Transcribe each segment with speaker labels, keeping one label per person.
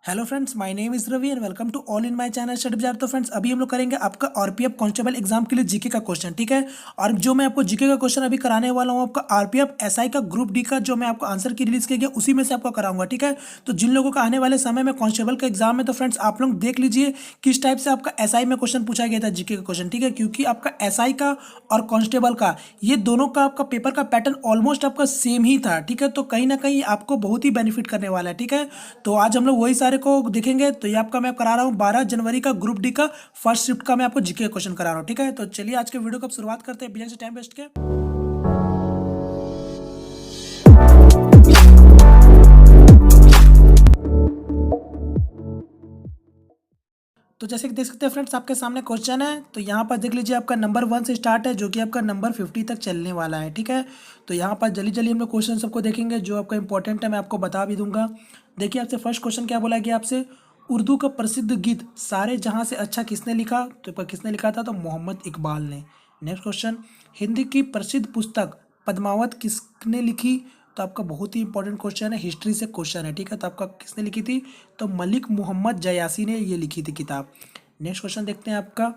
Speaker 1: Hello friends, my name is Ravi and welcome to all in my channel study Bazaar. तो friends, अभी हम लोग करेंगे आपका आरपीएफ कांस्टेबल एग्जाम के लिए जीके का क्वेश्चन, ठीक है। और जो मैं आपको जीके का क्वेश्चन अभी कराने वाला हूँ, आपका आरपीएफ एसआई का ग्रुप डी का जो मैं आपको आंसर की रिलीज किया गया उसी में से आपको कराऊंगा, ठीक है। तो जिन लोगों का आने वाले समय में कांस्टेबल का एग्जाम है, तो फ्रेंड्स आप लोग देख लीजिए किस टाइप से आपका एसआई में क्वेश्चन पूछा गया था जीके का क्वेश्चन, ठीक है। क्योंकि आपका एसआई का और कांस्टेबल का ये दोनों का आपका पेपर का पैटर्न ऑलमोस्ट आपका सेम ही था, ठीक है। तो कहीं ना कहीं आपको बहुत ही बेनिफिट करने वाला है, ठीक है। तो आज हम लोग वही सारे को देखेंगे। तो ये आपका मैं करा रहा हूँ 12 जनवरी का ग्रुप डी का फर्स्ट शिफ्ट का मैं आपको जीके क्वेश्चन करा रहा हूँ, ठीक है। तो चलिए आज के वीडियो को शुरुआत करते हैं बिना से टाइम वेस्ट के। तो जैसे कि देख सकते हैं फ्रेंड्स, आपके सामने क्वेश्चन है। तो यहाँ पर देख लीजिए, आपका नंबर 1 से स्टार्ट है जो कि आपका नंबर 50 तक चलने वाला है, ठीक है। तो यहाँ पर जल्दी जल्दी हम लोग क्वेश्चन सबको देखेंगे जो आपका इंपॉर्टेंट है, मैं आपको बता भी दूंगा। देखिए आपसे फर्स्ट क्वेश्चन क्या बोला गया आपसे, उर्दू का प्रसिद्ध गीत सारे जहाँ से अच्छा किसने लिखा। तो किसने लिखा था, तो मोहम्मद इकबाल ने। नेक्स्ट क्वेश्चन, हिंदी की प्रसिद्ध पुस्तक पद्मावत किसने लिखी। तो आपका बहुत ही इंपॉर्टेंट क्वेश्चन है, हिस्ट्री से क्वेश्चन है, ठीक है। तो आपका किसने लिखी थी, तो मलिक मोहम्मद जयासी ने ये लिखी थी किताब। नेक्स्ट क्वेश्चन देखते हैं आपका,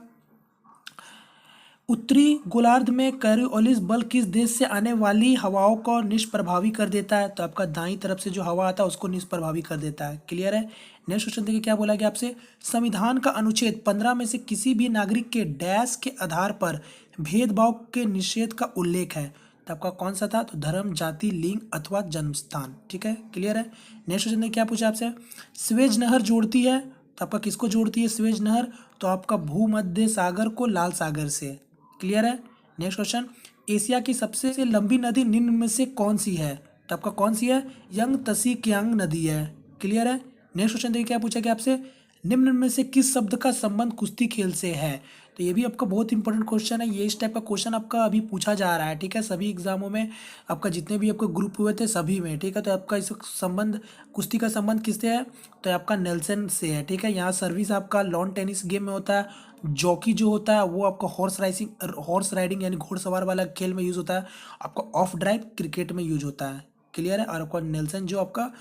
Speaker 1: उत्तरी गोलार्ध में कॉरियोलिस बल किस देश से आने वाली हवाओं को निष्प्रभावी कर देता है। तो आपका दाईं तरफ से जो हवा आता है उसको निष्प्रभावी कर देता है। क्लियर है। नेक्स्ट क्वेश्चन देखिए क्या बोला गया आपसे, संविधान का अनुच्छेद 15 में से किसी भी नागरिक के डैश के आधार पर भेदभाव के निषेध का उल्लेख है। तो आपका कौन सा था, तो धर्म, जाति, लिंग अथवा जन्म स्थान, ठीक है। क्लियर है। नेक्स्ट क्वेश्चन देखिए क्या पूछा आपसे, स्वेज नहर जोड़ती है। तो आपका किसको जोड़ती है स्वेज नहर, तो आपका भूमध्य सागर को लाल सागर से। क्लियर है। नेक्स्ट क्वेश्चन, एशिया की सबसे लंबी नदी निम्न में से कौन सी है। तो आपका कौन सी है, यंग तसी कियांग नदी है। क्लियर है। नेक्स्ट क्वेश्चन देखिए क्या पूछा गया आपसे, निम्न में से किस शब्द का संबंध कुश्ती खेल से है। तो ये भी आपका बहुत इंपॉर्टेंट क्वेश्चन है। ये इस टाइप का क्वेश्चन आपका अभी पूछा जा रहा है, ठीक है, सभी एग्जामों में। आपका जितने भी आपके ग्रुप हुए थे सभी में, ठीक है। तो आपका इस संबंध, कुश्ती का संबंध किससे है, तो आपका नेल्सन से है, ठीक है। यहाँ सर्विस आपका लॉन टेनिस गेम में होता है। जॉकी जो होता है वो आपका हॉर्स राइडिंग यानी घोड़सवार वाला खेल में यूज होता है। आपका ऑफ ड्राइव क्रिकेट में यूज होता है। क्लियर है। और आपका नेल्सन जो आपका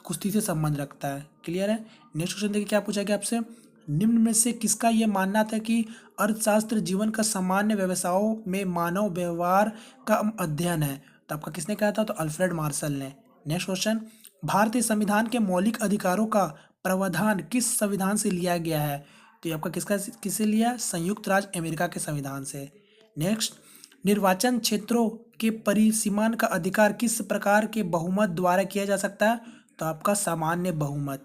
Speaker 1: कुश्ती से संबंध रखता है। क्लियर है। नेक्स्ट क्वेश्चन देखिए क्या पूछा गया आपसे, निम्न में से किसका यह मानना था कि अर्थशास्त्र जीवन का सामान्य व्यवसायों में मानव व्यवहार का अध्ययन है। तो आपका किसने कहा था, तो अल्फ्रेड मार्शल ने। नेक्स्ट क्वेश्चन, भारतीय संविधान के मौलिक अधिकारों का प्रावधान किस संविधान से लिया गया है। तो ये आपका किससे लिया, संयुक्त राज्य अमेरिका के संविधान से। नेक्स्ट, निर्वाचन क्षेत्रों के परिसीमन का अधिकार किस प्रकार के बहुमत द्वारा किया जा सकता है। तो आपका सामान्य बहुमत।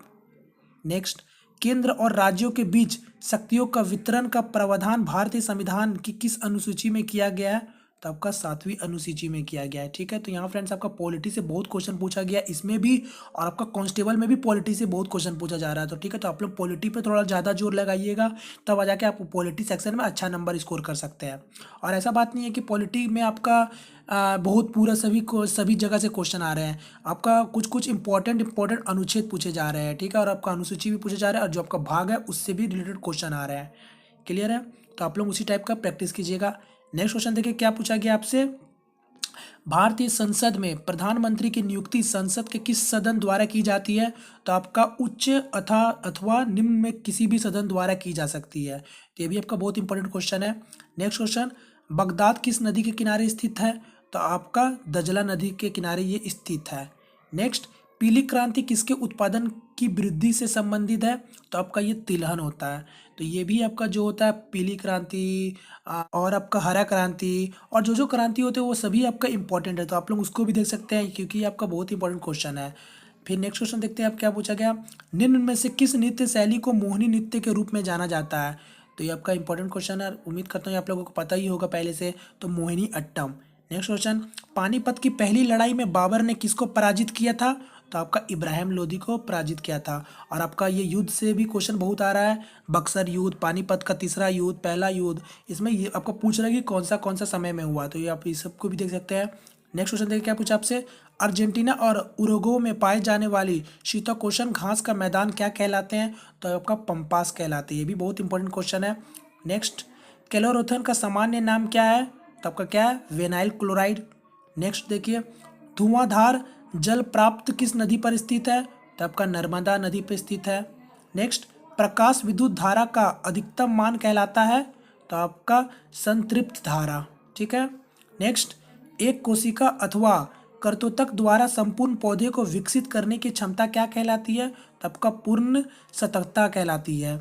Speaker 1: नेक्स्ट, केंद्र और राज्यों के बीच शक्तियों का वितरण का प्रावधान भारतीय संविधान की किस अनुसूची में किया गया है। तो आपका 7वीं अनुसूची में किया गया है, ठीक है। तो यहाँ फ्रेंड्स आपका पॉलिटी से बहुत क्वेश्चन पूछा गया इसमें भी, और आपका कांस्टेबल में भी पॉलिटी से बहुत क्वेश्चन पूछा जा रहा है। तो ठीक है, तो आप लोग पॉलिटी पे थोड़ा ज़्यादा जोर लगाइएगा, तब आ जाके आप पॉलिटी सेक्शन में अच्छा नंबर स्कोर कर सकते हैं। और ऐसा बात नहीं है कि पॉलिटी में आपका बहुत पूरा सभी जगह से क्वेश्चन आ रहे हैं। आपका कुछ कुछ इंपॉर्टेंट अनुच्छेद पूछे जा रहे हैं, ठीक है। और आपका अनुसूची भी पूछे जा रहा है, और जो आपका भाग है उससे भी रिलेटेड क्वेश्चन आ रहे हैं। क्लियर है। तो आप लोग उसी टाइप का प्रैक्टिस कीजिएगा। नेक्स्ट क्वेश्चन देखिए क्या पूछा गया आपसे, भारतीय संसद में प्रधानमंत्री की नियुक्ति संसद के किस सदन द्वारा की जाती है। तो आपका उच्च अथवा निम्न में किसी भी सदन द्वारा की जा सकती है। तो ये भी आपका बहुत इंपॉर्टेंट क्वेश्चन है। नेक्स्ट क्वेश्चन, बगदाद किस नदी के किनारे स्थित है। तो आपका दजला नदी के किनारे ये स्थित है। नेक्स्ट, पीली क्रांति किसके उत्पादन की वृद्धि से संबंधित है। तो आपका ये तिलहन होता है। तो ये भी आपका जो होता है पीली क्रांति और आपका हरा क्रांति और जो जो क्रांति होते हैं वो सभी आपका इंपॉर्टेंट है। तो आप लोग उसको भी देख सकते हैं क्योंकि ये आपका बहुत इंपॉर्टेंट क्वेश्चन है। फिर नेक्स्ट क्वेश्चन देखते हैं आप क्या पूछा गया, निम्न में से किस नृत्य शैली को मोहिनी नृत्य के रूप में जाना जाता है। तो ये आपका इंपॉर्टेंट क्वेश्चन है, उम्मीद करता हूँ आप लोगों को पता ही होगा पहले से। तो मोहिनी अट्टम। नेक्स्ट क्वेश्चन, पानीपत की पहली लड़ाई में बाबर ने किसको पराजित किया था। तो आपका इब्राहिम लोदी को पराजित किया था। और आपका ये युद्ध से भी क्वेश्चन बहुत आ रहा है, बक्सर युद्ध, पानीपत का तीसरा युद्ध, पहला युद्ध, इसमें ये आपको पूछ रहा है कि कौन सा समय में हुआ। तो ये आप इस सबको भी देख सकते हैं। नेक्स्ट क्वेश्चन देखिए क्या पूछा आपसे, अर्जेंटीना और उरुग्वे में पाए जाने वाली शीतोष्ण घास का मैदान क्या कहलाते हैं। तो आपका पंपास कहलाते हैं। ये भी बहुत इंपॉर्टेंट क्वेश्चन है। नेक्स्ट, क्लोरोथन का सामान्य नाम क्या है। तो आपका क्या है, वेनाइल क्लोराइड। नेक्स्ट देखिए, धुआंधार जल प्राप्त किस नदी पर स्थित है। तो तो आपका नर्मदा नदी पे स्थित है। नेक्स्ट, प्रकाश विद्युत धारा का अधिकतम मान कहलाता है, तो आपका संतृप्त धारा। ठीक है। नेक्स्ट, एक कोशिका अथवा कर्तोतक द्वारा संपूर्ण पौधे को विकसित करने की क्षमता क्या कहलाती है, तो आपका पूर्ण सतर्कता कहलाती है।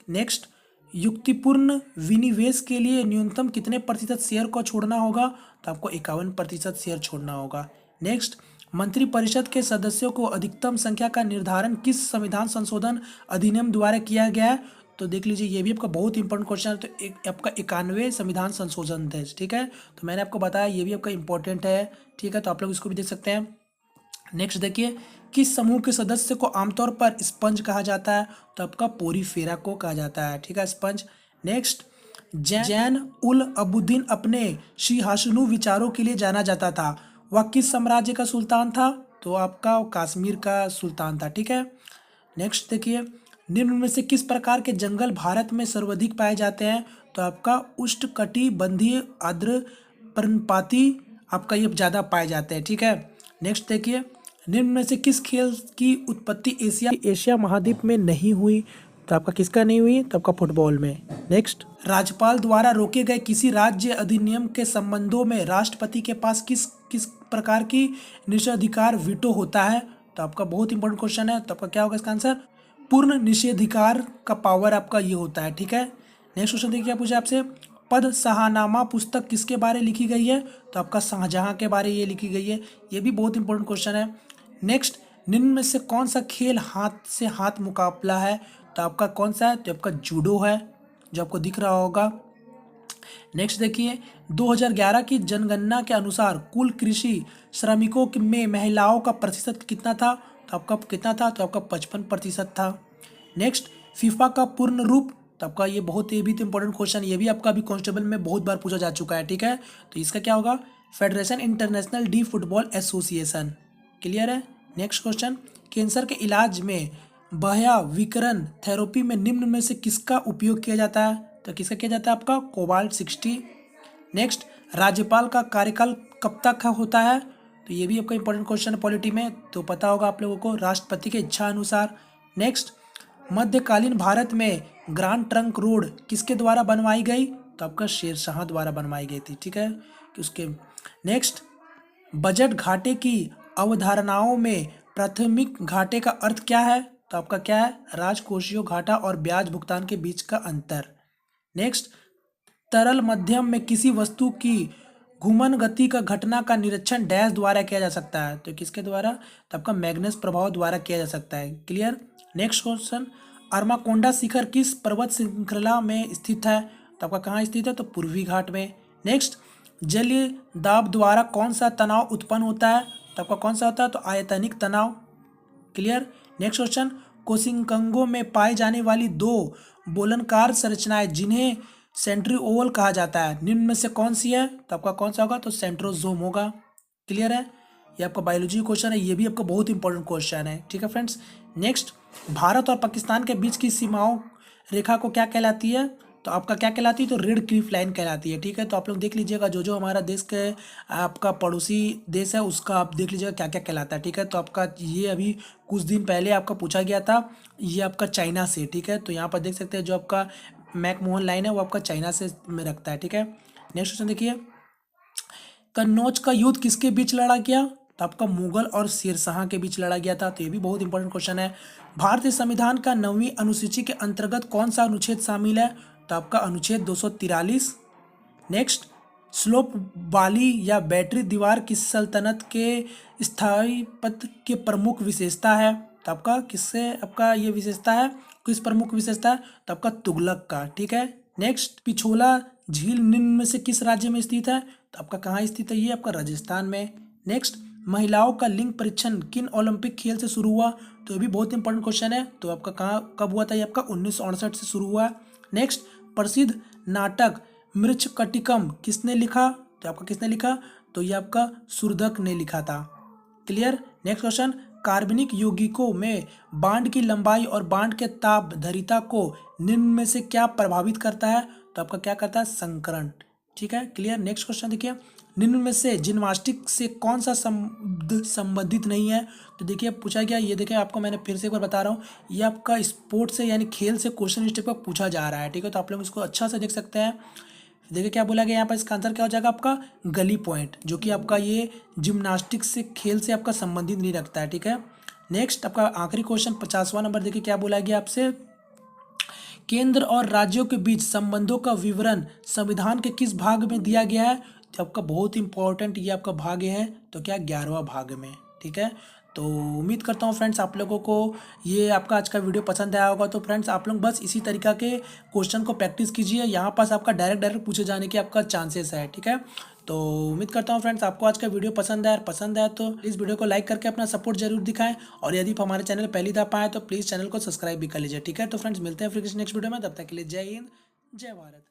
Speaker 1: नेक्स्ट, युक्तिपूर्ण विनिवेश के लिए न्यूनतम कितने प्रतिशत शेयर को छोड़ना होगा, तो आपको 51% शेयर छोड़ना होगा। नेक्स्ट, मंत्रिपरिषद के सदस्यों को अधिकतम संख्या का निर्धारण किस संविधान संशोधन अधिनियम द्वारा किया गया है, तो देख लीजिए ये भी आपका बहुत इंपॉर्टेंट क्वेश्चन है। तो एक आपका 91 संविधान संशोधन थे। ठीक है, तो मैंने आपको बताया ये भी आपका इंपॉर्टेंट है। ठीक है, तो आप लोग इसको भी देख सकते हैं। नेक्स्ट देखिए, किस समूह के सदस्य को आमतौर पर स्पंज कहा जाता है, तो आपका पोरीफेरा को कहा जाता है। ठीक है, स्पंज। नेक्स्ट, जैन उल अबुद्दीन अपने सिंहासनु विचारों के लिए जाना जाता था, वह किस साम्राज्य का सुल्तान था, तो आपका कश्मीर का सुल्तान था। ठीक है। नेक्स्ट देखिए, निम्न में से किस प्रकार के जंगल भारत में सर्वाधिक पाए जाते हैं, तो आपका उष्णकटिबंधीय आर्द्र पर्णपाती आपका ये ज़्यादा पाए जाते हैं। ठीक है। नेक्स्ट देखिए, निम्न में से किस खेल की उत्पत्ति एशिया महाद्वीप में नहीं हुई, तो आपका किसका नहीं हुई, तो आपका फुटबॉल में। नेक्स्ट, राज्यपाल द्वारा रोके गए किसी राज्य अधिनियम के संबंधों में राष्ट्रपति के पास किस किस प्रकार की निषेधाधिकार वीटो होता है, तो आपका बहुत इंपॉर्टेंट क्वेश्चन है। तो आपका क्या होगा इसका आंसर, पूर्ण निषेधाधिकार का पावर आपका ये होता है। ठीक है। नेक्स्ट क्वेश्चन देखिए, क्या पूछा आपसे, पद शाहनामा पुस्तक किसके बारे लिखी गई है, तो आपका शाहजहां के बारे ये लिखी गई है। ये भी बहुत इंपॉर्टेंट क्वेश्चन है। नेक्स्ट, निम्न में से कौन सा खेल हाथ से हाथ मुकाबला है, तो आपका कौन सा है, तो आपका जूडो है, जो आपको दिख रहा होगा। नेक्स्ट देखिए, 2011 की जनगणना के अनुसार कुल कृषि श्रमिकों में महिलाओं का प्रतिशत कितना था, तो आपका कितना था, तो आपका 55% था। नेक्स्ट, फीफा का पूर्ण रूप, तो आपका ये बहुत ये भी तो इंपॉर्टेंट क्वेश्चन, ये भी आपका अभी कांस्टेबल में बहुत बार पूछा जा चुका है। ठीक है, तो इसका क्या होगा, federation international D football association. Clear है। नेक्स्ट क्वेश्चन, कैंसर के इलाज में बाह्य विकिरण थेरेपी में निम्न में से किसका उपयोग किया जाता है, तो किसका किया जाता है, आपका कोबाल्ट 60। नेक्स्ट, राज्यपाल का कार्यकाल कब तक का होता है, तो ये भी आपका इंपॉर्टेंट क्वेश्चन है पॉलिटी में, तो पता होगा आप लोगों को, राष्ट्रपति की इच्छा अनुसार। नेक्स्ट, मध्यकालीन भारत में ग्रांड ट्रंक रोड किसके द्वारा बनवाई गई, तो आपका शेरशाह द्वारा बनवाई गई थी। ठीक है, कि उसके। नेक्स्ट, बजट घाटे की अवधारणाओं में प्राथमिक घाटे का अर्थ क्या है, तो आपका क्या है, राजकोषीय घाटा और ब्याज भुगतान के बीच का अंतर। नेक्स्ट, तरल माध्यम में किसी वस्तु की घूमन गति का घटना का निरीक्षण डैश द्वारा किया जा सकता है, तो किसके द्वारा, तो आपका मैग्नेस प्रभाव द्वारा किया जा सकता है। क्लियर। नेक्स्ट क्वेश्चन, अरमाकोंडा शिखर किस पर्वत श्रृंखला में स्थित है, तो आपका कहाँ स्थित है, तो पूर्वी घाट में। नेक्स्ट, जलीय दाब द्वारा कौन सा तनाव उत्पन्न होता है, तो आपका कौन सा होता है, तो आयतनिक तनाव। क्लियर। नेक्स्ट क्वेश्चन, कोशिकांगों में पाई जाने वाली दो बेलनाकार संरचनाएं जिन्हें सेंट्रिओल कहा जाता है, निम्न में से कौन सी है, तो आपका कौन सा होगा, तो सेंट्रोजोम होगा। क्लियर है। ये आपका बायोलॉजी क्वेश्चन है, ये भी आपका बहुत इंपॉर्टेंट क्वेश्चन है। ठीक है फ्रेंड्स। नेक्स्ट, भारत और पाकिस्तान के बीच की सीमाओं रेखा को क्या कहलाती है, तो आपका क्या कहलाती है, तो रेड क्लिफ लाइन कहलाती है। ठीक है, तो आप लोग देख लीजिएगा जो जो हमारा देश के आपका पड़ोसी देश है उसका आप देख लीजिएगा क्या क्या कहलाता है। ठीक है, तो आपका ये अभी कुछ दिन पहले आपका पूछा गया था, ये आपका चाइना से। ठीक है, तो यहाँ पर देख सकते हैं जो आपका मैकमोहन लाइन है वो आपका चाइना से में रखता है। ठीक है। नेक्स्ट क्वेश्चन देखिए, कन्नौज का युद्ध किसके बीच लड़ा गया, तो आपका मुगल और शेरशाह के बीच लड़ा गया था, तो ये भी बहुत इंपॉर्टेंट क्वेश्चन है। भारतीय संविधान का 9वीं अनुसूची के अंतर्गत कौन सा अनुच्छेद शामिल है, तो आपका अनुच्छेद 243। नेक्स्ट, स्लोप वाली या बैटरी दीवार किस सल्तनत के स्थापत्य की प्रमुख विशेषता है, तो आपका किससे आपका ये विशेषता है, किस प्रमुख विशेषता है, तो आपका तुगलक का। ठीक है। नेक्स्ट, पिछोला झील निम्न में से किस राज्य में स्थित है, तो आपका कहाँ स्थित है, ये आपका राजस्थान में। नेक्स्ट, महिलाओं का लिंग परीक्षण किन ओलंपिक खेल से शुरू हुआ, तो ये भी बहुत इंपॉर्टेंट क्वेश्चन है, तो आपका कहाँ कब हुआ था, ये आपका 1968 से शुरू हुआ। नेक्स्ट, प्रसिद्ध नाटक मृच्छकटिकम किसने लिखा, तो आपका किसने लिखा, तो ये आपका सुरदक ने लिखा था। क्लियर। नेक्स्ट क्वेश्चन, कार्बनिक यौगिकों में बांड की लंबाई और बांड के ताप धरिता को निम्न में से क्या प्रभावित करता है, तो आपका क्या करता है, संकरण। ठीक है। क्लियर। नेक्स्ट क्वेश्चन देखिए, निम्न में से जिम्नास्टिक से कौन सा शब्द संबंधित नहीं है? तो देखिए पूछा गया, ये देखिए आपको मैंने फिर से एक बार बता रहा हूँ, ये आपका स्पोर्ट्स से यानी खेल से क्वेश्चन इस टाइप का पूछा जा रहा है, ठीक है। तो आप लोग इसको अच्छा से देख सकते हैं। देखिए क्या बोला गया यहाँ पर, इसका आंसर क्या हो जाएगा आपका गली पॉइंट, जो कि आपका ये जिम्नास्टिक से खेल से आपका संबंधित नहीं रखता है, ठीक है। नेक्स्ट आपका आखिरी क्वेश्चन 50वां नंबर, देखिए क्या बोला गया आपसे, केंद्र और राज्यों के बीच संबंधों का विवरण संविधान के किस भाग में दिया गया है? तो आपका बहुत इंपॉर्टेंट ये आपका भाग है, तो क्या 11वां भाग में, ठीक है। तो उम्मीद करता हूँ फ्रेंड्स आप लोगों को ये आपका आज का वीडियो पसंद आया होगा। तो फ्रेंड्स आप लोग बस इसी तरीका के क्वेश्चन को प्रैक्टिस कीजिए, यहाँ पास आपका डायरेक्ट पूछे जाने के आपका चांसेस है, ठीक है। तो उम्मीद करता हूँ फ्रेंड्स आपको आज का वीडियो पसंद आया तो इस वीडियो को लाइक करके अपना सपोर्ट जरूर दिखाएं, और यदि आप हमारे चैनल पहली दफा आए तो प्लीज़ चैनल को सब्सक्राइब भी कर लीजिए, ठीक है। तो फ्रेंड्स मिलते हैं फिर किसी नेक्स्ट वीडियो में, तब तक के लिए जय हिंद, जय भारत।